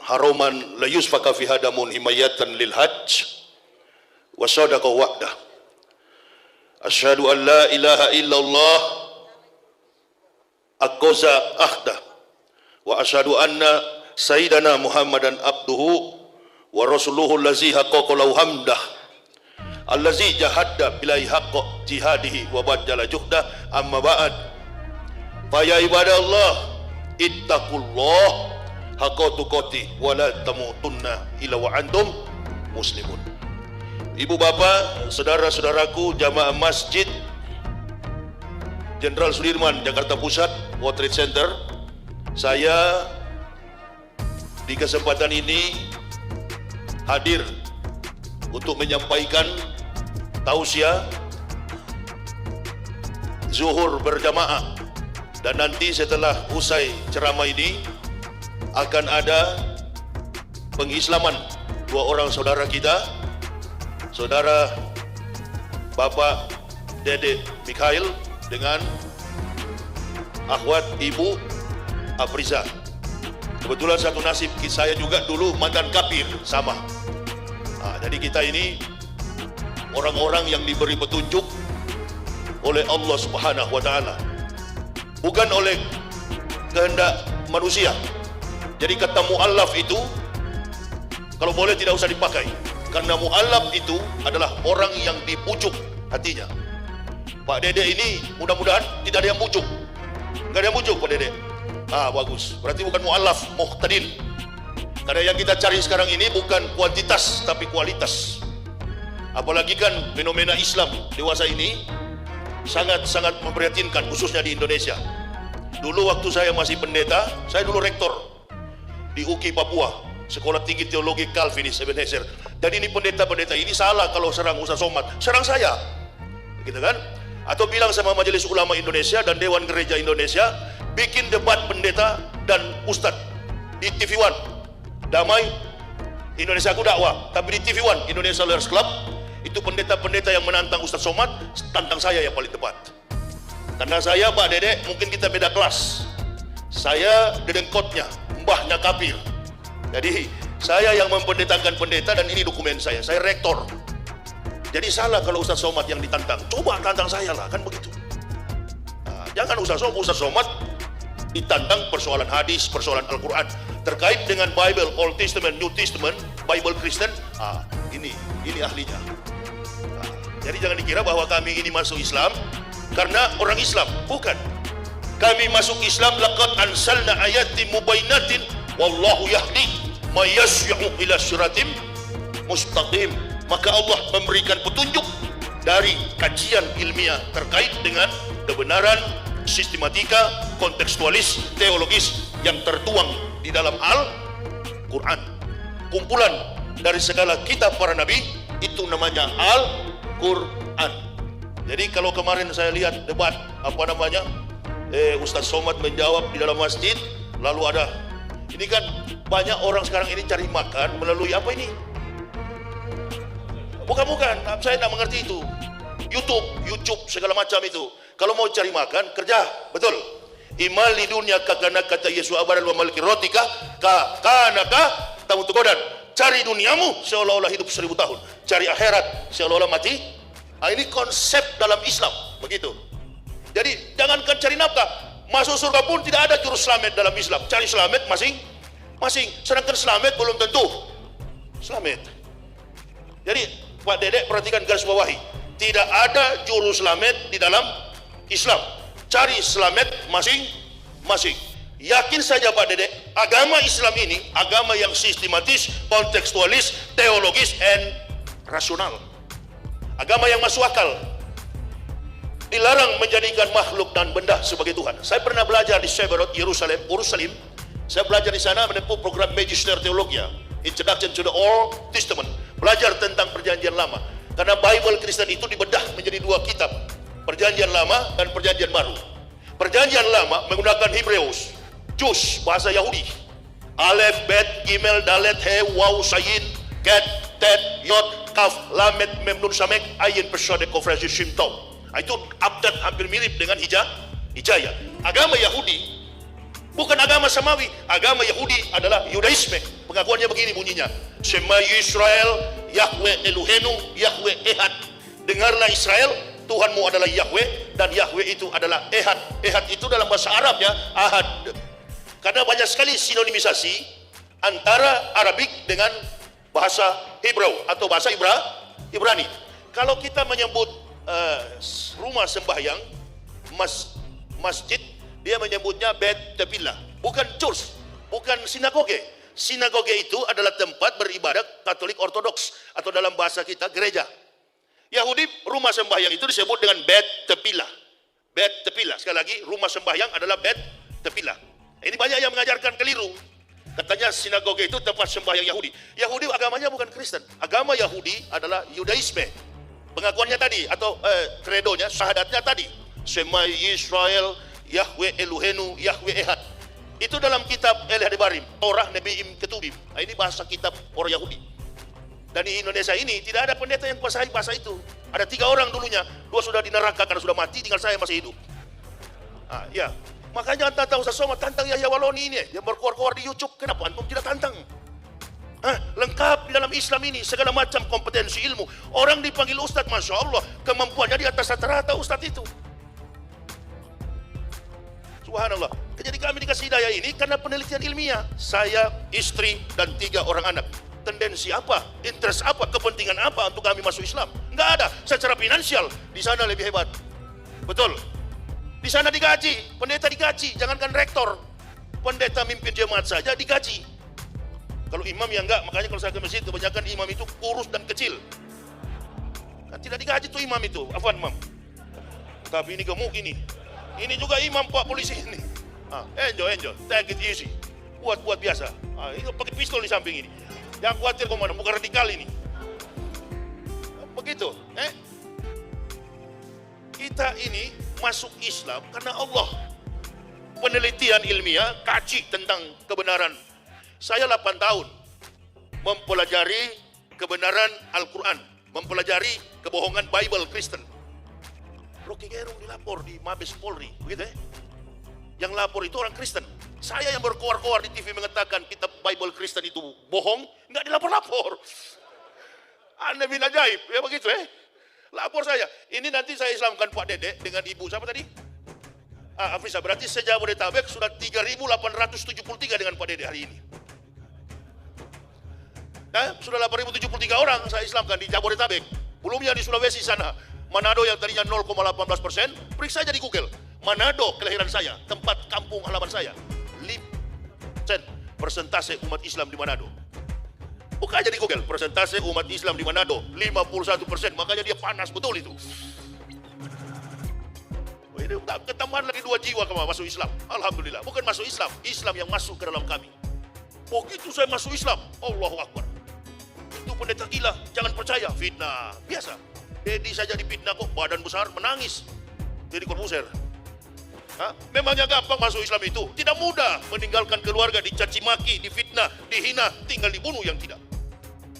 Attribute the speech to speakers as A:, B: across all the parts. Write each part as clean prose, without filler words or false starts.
A: haroman la yusfaka fi hadamun himayatan lil hajj wa sadaqa wa'dah. Asyhadu an la ilaha illallah aqza ahda wa asyhadu anna sayyidana Muhammadan abduhu wa rasuluhu allazi haqqaqa lahu hamdah allazi jahadda bilai haqqa jihadihi wa badala juhda. Amma ba'd, fa ya ibadallah ittaqullah haqqa tuqatih wa la tamutunna illa wa antum muslimun. Ibu bapak, saudara-saudaraku jamaah Masjid Jenderal Sudirman Jakarta Pusat World Trade Center, saya di kesempatan ini hadir untuk menyampaikan tausiah zuhur berjamaah, dan nanti setelah usai ceramah ini akan ada pengislaman dua orang saudara kita, saudara Bapak Dede Mikhail dengan akhwat Ibu Afriza. Kebetulan satu nasib saya juga dulu mantan kafir sama. Jadi kita ini orang-orang yang diberi petunjuk oleh Allah Subhanahu wa taala, bukan oleh kehendak manusia. Jadi kata mu'allaf itu kalau boleh tidak usah dipakai, karena mu'allaf itu adalah orang yang dipujuk hatinya. Pak Dede ini mudah-mudahan tidak ada yang pujuk. Enggak ada yang pujuk Pak Dede. Bagus. Berarti bukan mu'allaf, muhtadin. Karena yang kita cari sekarang ini bukan kuantitas tapi kualitas. Apalagi kan fenomena Islam dewasa ini sangat-sangat memprihatinkan, khususnya di Indonesia. Dulu waktu saya masih pendeta, saya dulu rektor di UKI Papua, Sekolah Tinggi Teologi Calvinis Ebenezer. Dan ini pendeta-pendeta ini salah kalau serang Ustaz Somad, serang saya, gitu kan? Atau bilang sama Majelis Ulama Indonesia dan Dewan Gereja Indonesia, bikin debat pendeta dan ustadz di TV One, Damai Indonesia Aku Dakwah, tapi di TV One Indonesia Leaders Club itu pendeta-pendeta yang menantang Ustaz Somad, tantang saya yang paling tepat. Karena saya Pak Dede mungkin kita beda kelas, saya dedengkotnya, mbahnya kafir. Jadi saya yang mempendetakan pendeta, dan ini dokumen saya rektor. Jadi salah kalau Ustaz Somad yang ditantang, coba tantang saya lah, kan begitu. Jangan Ustaz Somad ditantang persoalan hadis, persoalan Al-Quran terkait dengan Bible, Old Testament, New Testament, Bible Kristen. Ini ahlinya. Jadi jangan dikira bahwa kami ini masuk Islam karena orang Islam, bukan. Kami masuk Islam laqad ansalna ayatin mubayyinatin wallahu yahdi may yas'u ila siratim mustaqim. Maka Allah memberikan petunjuk dari kajian ilmiah terkait dengan kebenaran sistematika, kontekstualis, teologis yang tertuang di dalam Al-Quran. Kumpulan dari segala kitab para nabi, itu namanya Al-Quran. Jadi kalau kemarin saya lihat debat Ustaz Somad menjawab di dalam masjid, lalu ada ini kan banyak orang sekarang ini cari makan melalui apa ini? Bukan, saya tidak mengerti itu. YouTube segala macam itu. Kalau mau cari makan, kerja, betul. Imal di dunia kakana kata Yesus abaran wa maliki rotika kanaka tamu tukodan. Cari duniamu seolah-olah hidup 1000 tahun. Cari akhirat seolah-olah mati. Ini konsep dalam Islam, begitu. Jadi jangankan cari nafkah, masuk surga pun tidak ada jurus selamat dalam Islam. Cari selamat masing-masing. Sedangkan selamat belum tentu selamat. Jadi Pak Dedek perhatikan garis bawahi, tidak ada juru selamat di dalam Islam. Cari selamat masing-masing. Yakin saja Pak Dedek, agama Islam ini agama yang sistematis, kontekstualis, teologis, and rasional. Agama yang masuk akal. Dilarang menjadikan makhluk dan benda sebagai Tuhan. Saya pernah belajar di Seberot, Yerusalem. Saya belajar di sana menempuh program Magister Theologia, Introduction to the Old Testament. Belajar tentang perjanjian lama, karena Bible Kristen itu dibedah menjadi dua kitab, perjanjian lama dan perjanjian baru. Perjanjian lama menggunakan Hebreus, Jus bahasa Yahudi, Alef, Bet, Gimel, Dalet, He, Waw, Sayin, Ket, Tet, Yod, Kaf, Lamet, Mem, Nun, Samek, Ayin, Persode, Kofrasi, Shimtau. Itu abjad hampir mirip dengan Hijayat. Agama Yahudi Bukan agama Samawi, agama Yahudi adalah Yudaisme. Pengakuannya begini bunyinya, Shema Yisrael, Yahweh Elohenu, Yahweh Ehad. Dengarlah Israel, Tuhanmu adalah Yahweh, dan Yahweh itu adalah Ehad. Ehad itu dalam bahasa Arabnya Ahad. Karena banyak sekali sinonimisasi antara Arabik dengan bahasa Hebrew atau bahasa Ibrani. Kalau kita menyebut rumah sembahyang, masjid, dia menyebutnya Bet Tefillah, bukan church, bukan sinagoge. Sinagoge itu adalah tempat beribadat Katolik Ortodoks atau dalam bahasa kita gereja. Yahudi rumah sembahyang itu disebut dengan Bet Tefillah. Bet Tefillah, sekali lagi rumah sembahyang adalah Bet Tefillah. Ini banyak yang mengajarkan keliru. Katanya sinagoge itu tempat sembahyang Yahudi. Yahudi agamanya bukan Kristen. Agama Yahudi adalah Yudaisme. Pengakuannya tadi atau kredonya, syahadatnya tadi, Shema Yisrael, Yahweh Elohenu, Yahweh Ehad. Itu dalam kitab Elih Debarim, Torah Nebiim Ketubim. Nah, ini bahasa kitab orang Yahudi. Dan di Indonesia ini tidak ada pendeta yang kuasai bahasa itu. Ada 3 orang dulunya, 2 sudah di neraka karena sudah mati, tinggal saya masih hidup. Ya, makanya anda tahu sesama tantang Yahya Waloni ini yang berkuar-kuar di YouTube. Kenapa antum tidak tantang? Lengkap di dalam Islam ini segala macam kompetensi ilmu. Orang dipanggil ustadz, masya Allah, kemampuannya di atas rata-rata ustadz itu. Subhanallah. Jadi kami dikasih hidayah ini karena penelitian ilmiah. Saya, istri, dan 3 orang anak. Tendensi apa? Interest apa? Kepentingan apa untuk kami masuk Islam? Enggak ada. Secara finansial, di sana lebih hebat. Betul. Di sana digaji, pendeta digaji, jangankan rektor. Pendeta mimpin jemaat saja digaji. Kalau imam ya enggak, makanya kalau saya ke masjid kebanyakan imam itu kurus dan kecil. Kan tidak digaji tuh imam itu. Afwan, Mam. Tapi ini gemuk ini. Ini juga imam Pak polisi ini. Enjoy, take it easy. Buat biasa. Ini pakai pistol di samping ini. Yang khawatir komandan, bukan radikal ini. Begitu. Kita ini masuk Islam karena Allah. Penelitian ilmiah, kaji tentang kebenaran. Saya 8 tahun mempelajari kebenaran Al-Quran, mempelajari kebohongan Bible Kristen. Rocky Gerung dilapor di Mabes Polri, begitu ya? Yang lapor itu orang Kristen. Saya yang berkoar-koar di TV mengatakan kitab Bible Kristen itu bohong, nggak dilapor-lapor. Anda bin ajaib, ya begitu ya? Lapor saya. Ini nanti saya Islamkan Pak Dede dengan ibu siapa tadi? Afisa, berarti se-Jabodetabek sudah 3.873 dengan Pak Dede hari ini. Sudah 8.073 orang saya Islamkan di Jabodetabek. Belumnya di Sulawesi sana. Manado yang tadinya 0,18%, periksa aja di Google. Manado kelahiran saya, tempat kampung halaman saya. 5% persentase umat Islam di Manado. Buka aja di Google, persentase umat Islam di Manado 51%, makanya dia panas betul itu. Ini ketambahan lagi 2 jiwa kemana masuk Islam. Alhamdulillah, bukan masuk Islam, Islam yang masuk ke dalam kami. Begitu saya masuk Islam, Allahu Akbar. Itu pendeta gila, jangan percaya, fitnah, biasa. Dedi saja dipitnah kok, badan besar, menangis. Jadi Corbuzier. Memangnya gampang masuk Islam itu? Tidak mudah meninggalkan keluarga, dicaci maki, difitnah, dihina, tinggal dibunuh yang tidak.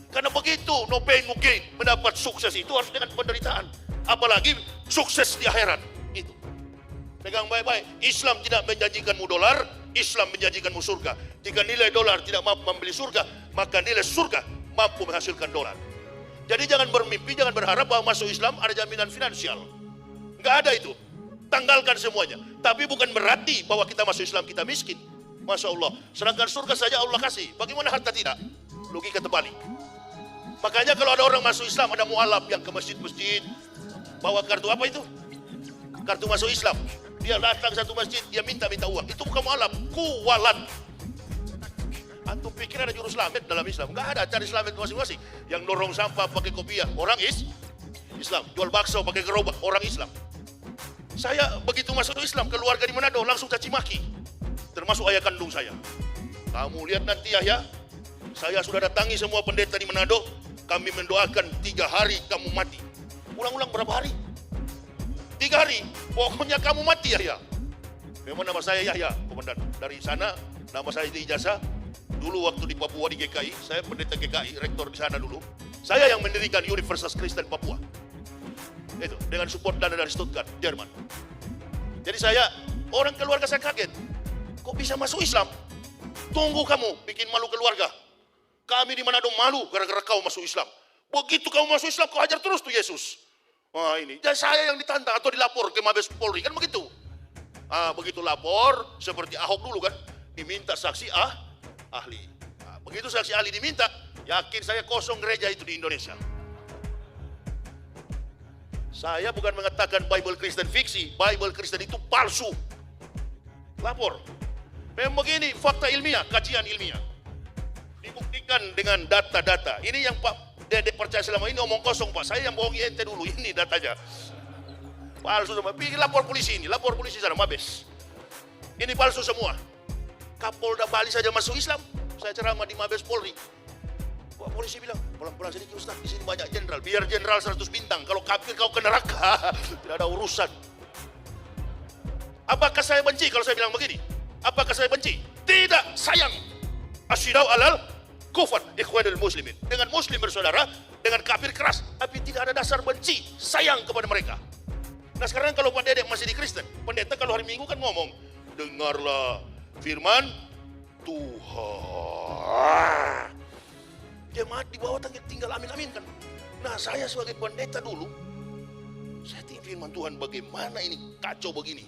A: Karena begitu, no pain no gain. Mendapat sukses itu harus dengan penderitaan. Apalagi sukses di akhirat. Itu. Pegang baik-baik. Islam tidak menjanjikanmu dolar, Islam menjanjikanmu surga. Jika nilai dolar tidak mampu membeli surga, maka nilai surga mampu menghasilkan dolar. Jadi jangan bermimpi, jangan berharap bahwa masuk Islam ada jaminan finansial. Enggak ada itu. Tanggalkan semuanya. Tapi bukan berarti bahwa kita masuk Islam kita miskin. Masya Allah. Sedangkan surga saja Allah kasih. Bagaimana harta tidak? Logika terbalik. Makanya kalau ada orang masuk Islam, ada mualaf yang ke masjid-masjid. Bawa kartu apa itu? Kartu masuk Islam. Dia datang satu masjid, dia minta uang. Itu bukan mualaf, kuwalat. Antum pikir ada juru selamat dalam Islam? Enggak ada, cari selamat masing-masing. Yang dorong sampah pakai kopiah, orang Islam. Jual bakso pakai gerobak, orang Islam. Saya begitu masuk Islam, keluarga di Manado langsung caci maki. Termasuk ayah kandung saya. Kamu lihat nanti ya, saya sudah datangi semua pendeta di Manado. Kami mendoakan 3 hari kamu mati. Ulang-ulang berapa hari? 3 hari. Pokoknya kamu mati ya. Memang nama saya Yahya, komandan. Dari sana, nama saya di ijazah. Dulu waktu di Papua di GKI, saya pendeta GKI, rektor di sana dulu. Saya yang mendirikan Universitas Kristen Papua. Itu dengan support dana dari Stuttgart, Jerman. Jadi saya, orang keluarga saya kaget. kok bisa masuk Islam? Tunggu kamu, bikin malu keluarga. Kami di Manado malu gara-gara kau masuk Islam. Begitu kau masuk Islam, kau hajar terus tuh Yesus. Wah ini, jadi saya yang ditantang atau dilapor ke Mabes Polri, kan begitu. Begitu lapor, seperti Ahok dulu kan, diminta saksi ahli. Begitu saksi ahli diminta, yakin saya kosong gereja itu di Indonesia. Saya bukan mengatakan Bible Kristen fiksi, Bible Kristen itu palsu. Lapor. Memang begini, fakta ilmiah, kajian ilmiah. Dibuktikan dengan data-data. Ini yang Pak Dede percaya selama ini omong kosong Pak. Saya yang bohongi ente dulu, ini datanya. Palsu semua. Bikin lapor polisi ini, lapor polisi sana, Mabes. Ini palsu semua. Kapolda Bali saja masuk Islam. Saya ceramah di Mabes Polri. Pak polisi bilang, pulang-pulang sedikit Ustaz, di sini banyak jenderal. Biar jenderal 100 bintang. Kalau kafir kau ke neraka, tidak ada urusan. Apakah saya benci kalau saya bilang begini? Apakah saya benci? Tidak, sayang. Asyidau alal kufar ikhwanul muslimin. Dengan muslim bersaudara, dengan kafir keras, tapi tidak ada dasar benci, sayang kepada mereka. Nah sekarang kalau Pak Dedek masih di Kristen, pendeta kalau hari Minggu kan ngomong, dengarlah firman Tuhan. Jemaat di bawah tinggal amin-amin kan. Nah saya sebagai pendeta dulu, saya tinggal firman Tuhan bagaimana ini kacau begini.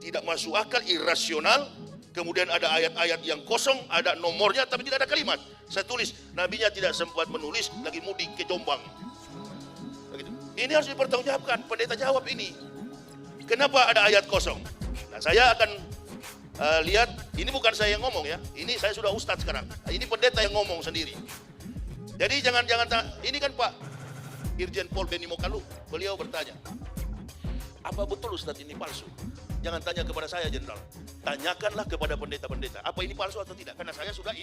A: Tidak masuk akal, irasional. Kemudian ada ayat-ayat yang kosong, ada nomornya tapi tidak ada kalimat. Saya tulis, nabinya tidak sempat menulis, lagi mudik ke Jombang. Begitu. Ini harus dipertanggungjawabkan, pendeta jawab ini. Kenapa ada ayat kosong? Nah saya akan lihat, ini bukan saya yang ngomong ya, ini saya sudah ustadz sekarang. Ini pendeta yang ngomong sendiri. Jadi jangan, ini kan Pak Irjen Pol Benny Mokalu, beliau bertanya, apa betul ustadz ini palsu? Jangan tanya kepada saya jenderal, tanyakanlah kepada pendeta-pendeta, apa ini palsu atau tidak, karena saya sudah